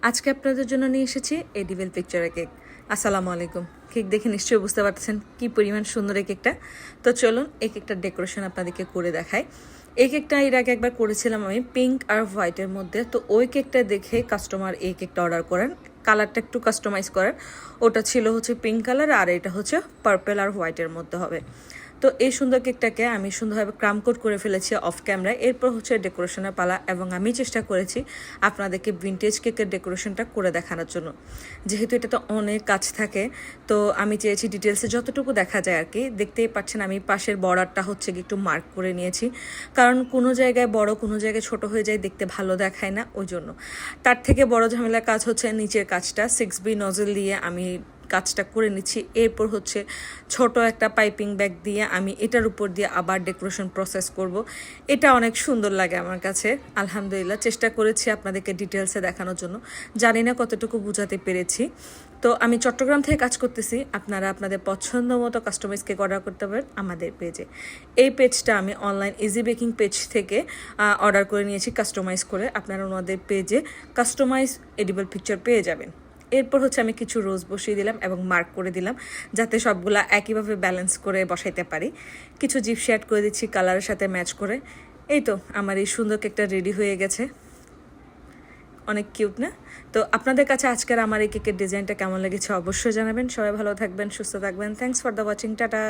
আজকে আপনাদের জন্য নিয়ে এসেছি এডিবেল পিকচারের কেক। আসসালামু আলাইকুম। কেক দেখে নিশ্চয়ই বুঝতে পারছেন কি পরিমাণ সুন্দর এই কেকটা। তো চলুন এই কেকটার ডেকোরেশন আপনাদেরকে করে দেখাই। এই কেকটা এর আগে একবার করেছিলাম আমি পিঙ্ক আর হোয়াইটের মধ্যে। তো ওই কেকটা দেখে কাস্টমার এই কেকটা অর্ডার করেন। কালারটা একটু কাস্টমাইজ করেন। ওটা ছিল হচ্ছে পিঙ্ক কালার আর এটা হচ্ছে পার্পল আর হোয়াইটের মধ্যে হবে। তো এই সুন্দর কেকটাকে আমি সুন্দরভাবে ক্রাম কোট করে ফেলেছি অফ ক্যামেরায়। এরপর হচ্ছে ডেকোরেশনের পালা, এবং আমি চেষ্টা করেছি আপনাদেরকে ভিনটেজ কেকের ডেকোরেশনটা করে দেখানোর জন্য। যেহেতু এটা তো অনেক কাজ থাকে, তো আমি চেয়েছি ডিটেলসে যতটুকু দেখা যায় আর কি। দেখতেই পাচ্ছেন আমি পাশের বর্ডারটা হচ্ছে কি একটু মার্ক করে নিয়েছি, কারণ কোনো জায়গায় বড় কোনো জায়গায় ছোট হয়ে যায়, দেখতে ভালো দেখায় না, ওই জন্য। তার থেকে বড় ঝামেলার কাজ হচ্ছে নিচের কাজটা 6B নজল দিয়ে আমি কাজটা করে নিচ্ছি। এরপর হচ্ছে ছোট একটা পাইপিং ব্যাগ দিয়ে আমি এটার উপর দিয়ে আবার ডেকোরেশন প্রসেস করব। এটা অনেক সুন্দর লাগে আমার কাছে। আলহামদুলিল্লাহ চেষ্টা করেছি আপনাদেরকে ডিটেলসে দেখানোর জন্য, জানি না কতটুকু বোঝাতে পেরেছি। তো আমি চট্টগ্রাম থেকে কাজ করতেছি। আপনারা আপনাদের পছন্দ মতো কাস্টমাইজ কেক অর্ডার করতে পারেন আমাদের পেজে। এই পেজটা আমি অনলাইন ইজি বেকিং পেজ থেকে অর্ডার করে নিয়েছি কাস্টমাইজ করে। আপনারা ওনাদের পেজে কাস্টমাইজ এডিবল পিকচার পেয়ে যাবেন। এরপর হচ্ছে আমি কিছু রোজ বসিয়ে দিলাম এবং মার্ক করে দিলাম, যাতে সবগুলা একইভাবে ব্যালেন্স করে বসাইতে পারি। কিছু জিপসি অ্যাড করে দিচ্ছি কালারের সাথে ম্যাচ করে। এই তো আমার এই সুন্দর কেকটা রেডি হয়ে গেছে। অনেক কিউট না? তো আপনাদের কাছে আজকের আমার এই কেকের ডিজাইনটা কেমন লেগেছে অবশ্যই জানাবেন। সবাই ভালো থাকবেন, সুস্থ থাকবেন। Thanks for the watching. Tata.